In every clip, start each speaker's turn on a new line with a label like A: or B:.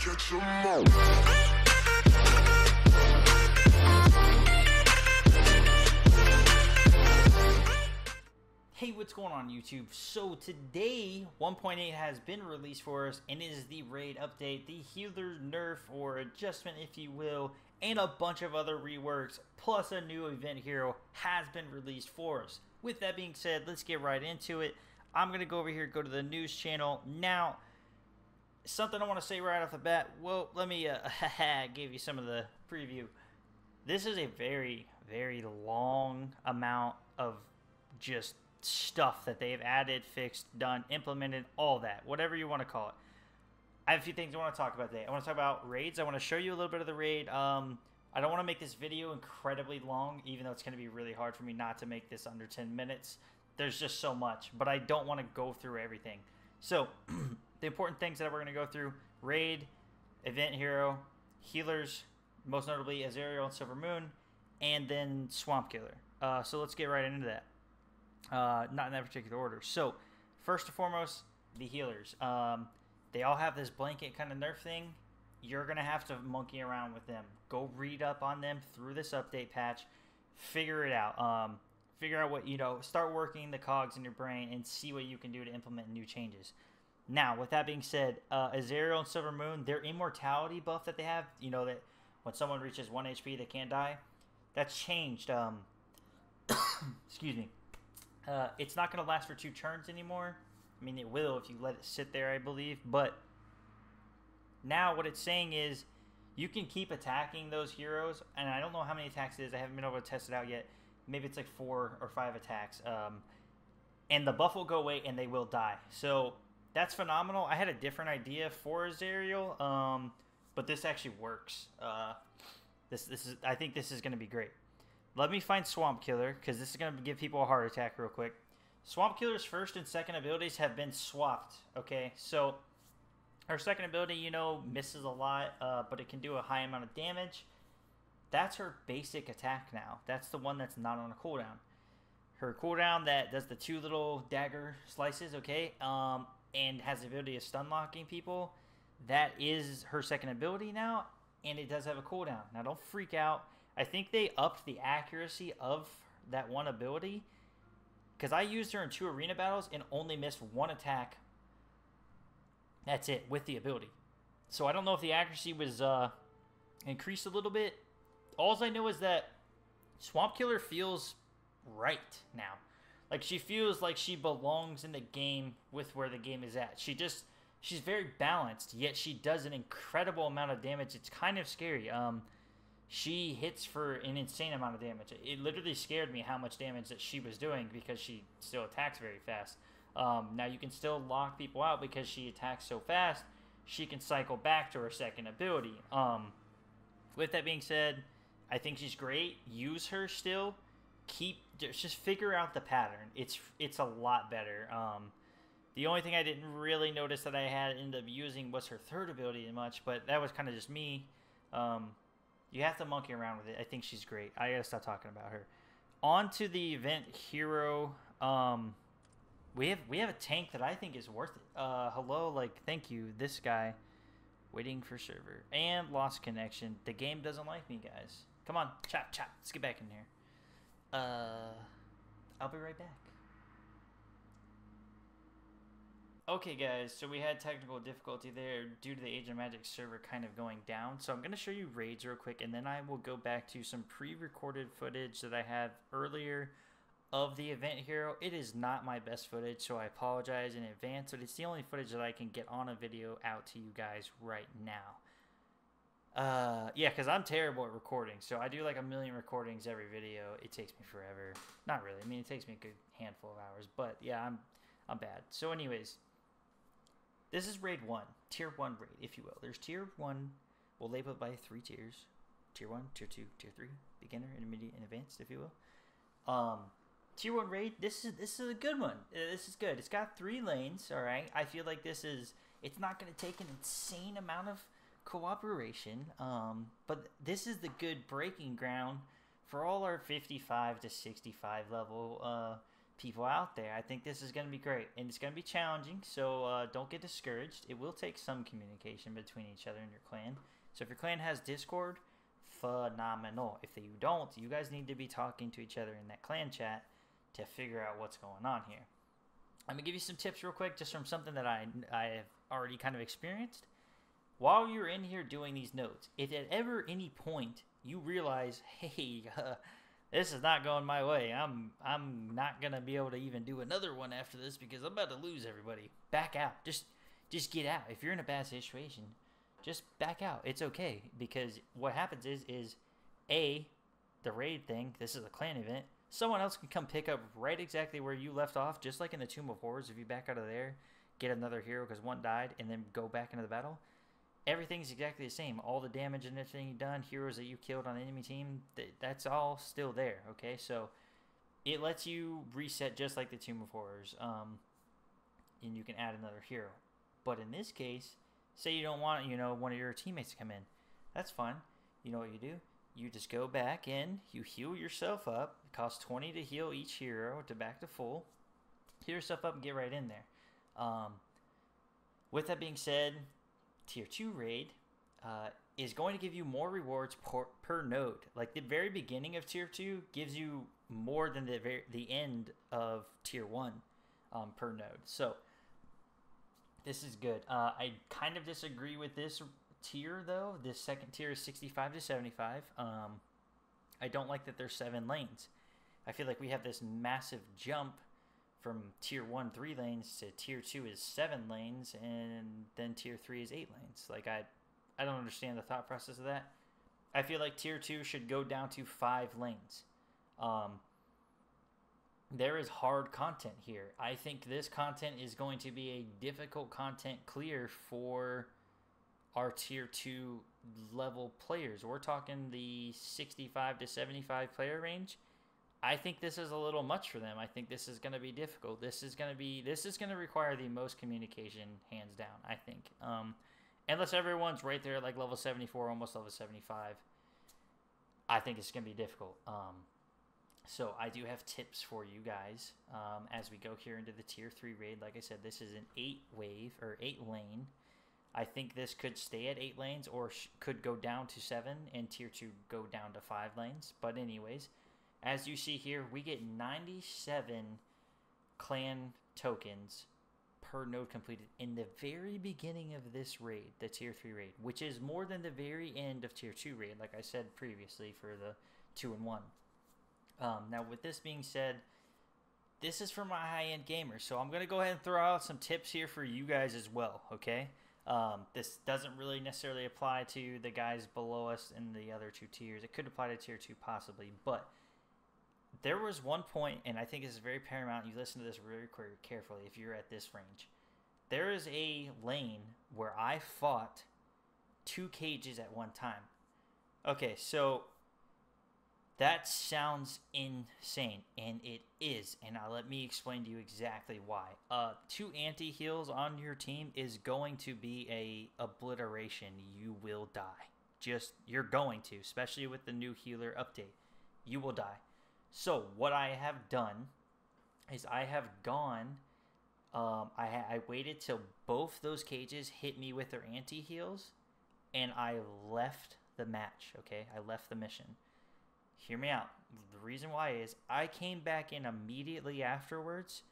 A: Catch 'em all.
B: Hey, what's going on YouTube? So today 1.8 has been released for us, and it is the raid update, the healer nerf or adjustment if you will, and a bunch of other reworks, plus a new event hero has been released for us. With that being said, let's get right into it. I'm going to go over here, go to the news channel. Now, something I want to say right off the bat, well, let me give you some of the preview. This is a very, very long amount of just stuff that they've added, fixed, done, implemented, all that, whatever you want to call it. I have a few things I want to talk about today. I want to talk about raids. I want to show you a little bit of the raid. I don't want to make this video incredibly long, even though it's going to be really hard for me not to make this under 10 minutes. There's just so much, but I don't want to go through everything. So, the important things that we're going to go through: raid, event hero, healers, most notably Azariel and Silver Moon, and then Swamp Killer. So let's get right into that. Not in that particular order. So, first and foremost, the healers. They all have this blanket kind of nerf thing. You're going to have to monkey around with them. Go read up on them through this update patch. Figure it out. Figure out what, start working the cogs in your brain and see what you can do to implement new changes. Now, with that being said, Azariel and Silver Moon, their immortality buff that they have, that when someone reaches 1 HP, they can't die. That's changed. Excuse me. It's not going to last for 2 turns anymore. I mean, it will if you let it sit there, I believe. But now what it's saying is you can keep attacking those heroes. And I don't know how many attacks it is. I haven't been able to test it out yet. Maybe it's like 4 or 5 attacks. And the buff will go away and they will die. So that's phenomenal. I had a different idea for Azariel. But this actually works. I think this is going to be great. Let me find Swamp Killer, because this is going to give people a heart attack real quick. Swamp Killer's first and second abilities have been swapped, okay? So, her second ability, misses a lot, but it can do a high amount of damage. That's her basic attack now. That's the one that's not on a cooldown. Her cooldown that does the 2 little dagger slices, okay, and has the ability of stun locking people, that is her second ability now, and it does have a cooldown. Now, don't freak out. I think they upped the accuracy of that one ability, because I used her in 2 arena battles and only missed 1 attack. That's it, with the ability. So I don't know if the accuracy was increased a little bit. All I know is that Swamp Killer feels right now. Like, she feels like she belongs in the game with where the game is at. She's very balanced, yet she does an incredible amount of damage. It's kind of scary. She hits for an insane amount of damage. It literally scared me how much damage that she was doing, because she still attacks very fast. Now, you can still lock people out because she attacks so fast. She can cycle back to her second ability. With that being said, I think she's great. Use her still. Just figure out the pattern. It's a lot better. The only thing I didn't really notice that I had ended up using was her third ability much, but that was kind of just me. You have to monkey around with it. I think she's great. I gotta stop talking about her. On to the event hero. We have a tank that I think is worth it. Hello, thank you. This guy. Waiting for server. And lost connection. The game doesn't like me, guys. Come on, chop. Let's get back in here. I'll be right back. Okay, guys, so we had technical difficulty there due to the Age of Magic server kind of going down. So I'm going to show you raids real quick, and then I will go back to some pre-recorded footage that I had earlier of the event hero. It is not my best footage, so I apologize in advance, but it's the only footage that I can get on a video out to you guys right now. Yeah, because I'm terrible at recording, so I do like 1 million recordings every video. It takes me forever. Not really. I mean, it takes me a good handful of hours, but yeah, I'm bad. So anyways, this is raid 1, tier 1 raid, if you will. There's tier 1, we'll label it by 3 tiers. Tier 1, tier 2, tier 3, beginner, intermediate, and advanced, if you will. Tier 1 raid, this is a good one. This is good. It's got 3 lanes, alright? I feel like it's not going to take an insane amount of cooperation, but this is the good breaking ground for all our 55 to 65 level people out there. I think this is going to be great, and it's going to be challenging, so don't get discouraged. It will take some communication between each other and your clan. So if your clan has Discord, phenomenal. If you don't, you guys need to be talking to each other in that clan chat to figure out what's going on here. I'm going to give you some tips real quick, just from something that I have already kind of experienced. While you're in here doing these notes, if at ever any point you realize, hey, this is not going my way, I'm not going to be able to even do another one after this because I'm about to lose everybody, back out. Just get out. If you're in a bad situation, just back out. It's okay, because what happens is the raid thing, this is a clan event, someone else can come pick up right exactly where you left off, just like in the Tomb of Horrors. If you back out of there, get another hero because one died, and then go back into the battle, everything's exactly the same. All the damage and everything you've done, heroes that you killed on the enemy team, that's all still there, okay? So it lets you reset just like the Tomb of Horrors, and you can add another hero. But in this case, say you don't want, one of your teammates to come in. That's fine. You know what you do? You just go back in, you heal yourself up. It costs 20 to heal each hero to back to full. Heal yourself up and get right in there. With that being said, Tier 2 raid is going to give you more rewards per node. Like the very beginning of Tier 2 gives you more than the end of Tier 1 per node. So this is good. I kind of disagree with this tier though. This second tier is 65 to 75. I don't like that there's 7 lanes. I feel like we have this massive jump from Tier 1 3 lanes to Tier 2 is 7 lanes, and then Tier 3 is 8 lanes. Like I don't understand the thought process of that. I feel like Tier 2 should go down to 5 lanes. There is hard content here. I think this content is going to be a difficult content clear for our Tier 2 level players. We're talking the 65 to 75 player range. I think this is a little much for them. I think this is going to be difficult. This is going to require the most communication, hands down, I think. Unless everyone's right there at like level 74, almost level 75, I think it's going to be difficult. So I do have tips for you guys as we go here into the Tier 3 raid. Like I said, this is an 8 lane. I think this could stay at 8 lanes or could go down to 7 and Tier 2 go down to 5 lanes. But anyways, as you see here, we get 97 clan tokens per node completed in the very beginning of this raid, the Tier 3 raid, which is more than the very end of Tier 2 raid, like I said previously for the 2 and 1. Now, with this being said, this is for my high-end gamers, so I'm going to go ahead and throw out some tips here for you guys as well, okay? This doesn't really necessarily apply to the guys below us in the other 2 tiers. It could apply to Tier 2 possibly, but there was one point, and I think it's very paramount, you listen to this very carefully if you're at this range. There is a lane where I fought 2 cages at one time. Okay, so that sounds insane, and it is, and let me explain to you exactly why. 2 anti-heals on your team is going to be a obliteration. You will die. You're going to, especially with the new healer update. You will die. So what I have done is I have gone, I waited till both those cages hit me with their anti-heals, and I left the match, okay? I left the mission. Hear me out. The reason why is I came back in immediately afterwards.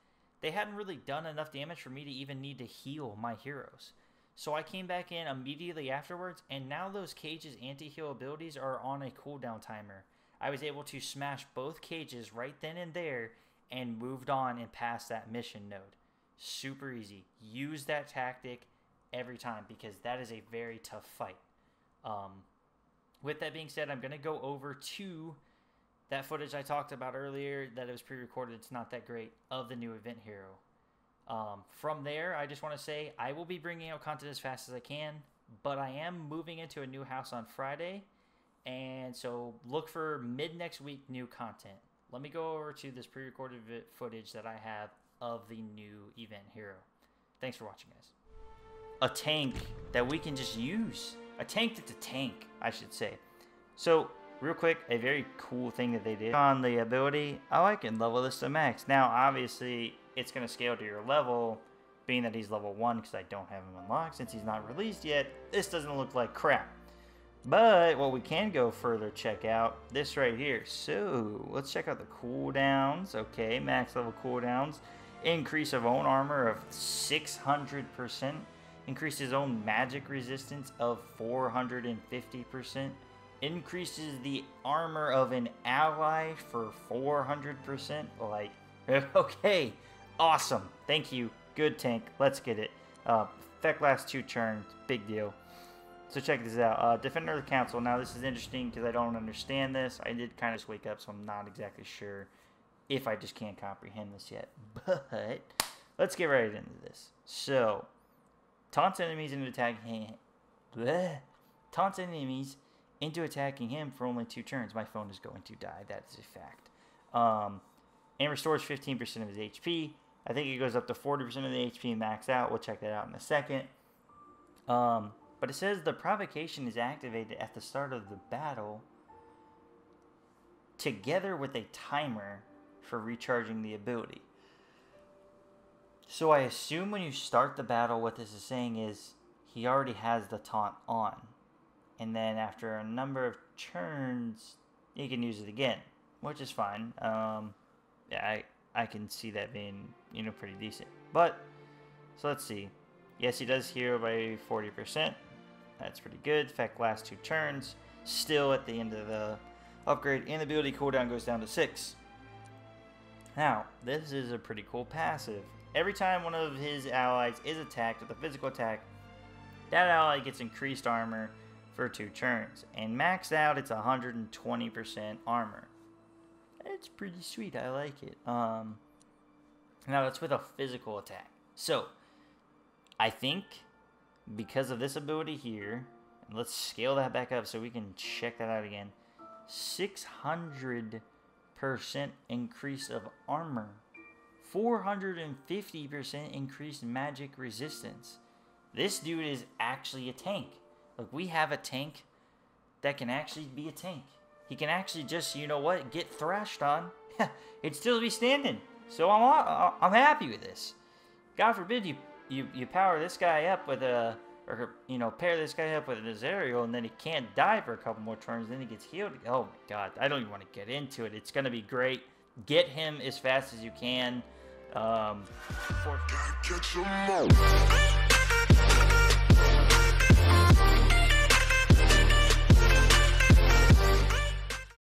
B: They hadn't really done enough damage for me to even need to heal my heroes. So I came back in immediately afterwards, and now those cages' anti-heal abilities are on a cooldown timer. I was able to smash both cages right then and there and moved on and passed that mission node. Super easy. Use that tactic every time because that is a very tough fight. With that being said, I'm going to go over to that footage I talked about earlier that it was pre-recorded. It's not that great of the new event hero. From there, I just want to say I will be bringing out content as fast as I can, but I am moving into a new house on Friday. And so look for mid next week new content. Let me go over to this pre-recorded footage that I have of the new event hero. Thanks for watching, guys. A tank that we can just use. A tank that's a tank, I should say. So real quick, a very cool thing that they did on the ability, I can level this to max. Now, obviously, it's going to scale to your level, being that he's level 1 because I don't have him unlocked since he's not released yet. This doesn't look like crap. But what we can go further check out, this right here. So, let's check out the cooldowns. Okay, max level cooldowns. Increase of own armor of 600%. Increase his own magic resistance of 450%. Increases the armor of an ally for 400%. Like, okay, awesome. Thank you. Good tank. Let's get it. Effect lasts 2 turns. Big deal. So check this out. Defender of the Council. Now this is interesting because I don't understand this. I did kind of just wake up, so I'm not exactly sure if I just can't comprehend this yet. But let's get right into this. So, taunts enemies into attacking him. Taunts enemies into attacking him for only 2 turns. My phone is going to die. That is a fact. And restores 15% of his HP. I think it goes up to 40% of the HP max out. We'll check that out in a second. But it says the provocation is activated at the start of the battle together with a timer for recharging the ability. So I assume when you start the battle, what this is saying is he already has the taunt on. And then after a number of turns, you can use it again, which is fine. Yeah, I can see that being, you know, pretty decent. But, so let's see. Yes, he does heal by 40%. That's pretty good. Effect lasts 2 turns. Still at the end of the upgrade, and the ability cooldown goes down to 6. Now, this is a pretty cool passive. Every time one of his allies is attacked with a physical attack, that ally gets increased armor for 2 turns. And maxed out, it's 120% armor. It's pretty sweet. I like it. Now, that's with a physical attack. So, I think because of this ability here, and let's scale that back up so we can check that out again. 600% increase of armor. 450% increased magic resistance. This dude is actually a tank. Like, we have a tank that can actually be a tank. He can actually just, you know what, get thrashed on. It'd still be standing. So I'm happy with this. God forbid you power this guy up with a, or, you know, pair this guy up with an Azariel, and then he can't die for a couple more turns, then he gets healed. Oh my god, I don't even want to get into it. It's going to be great. Get him as fast as you can.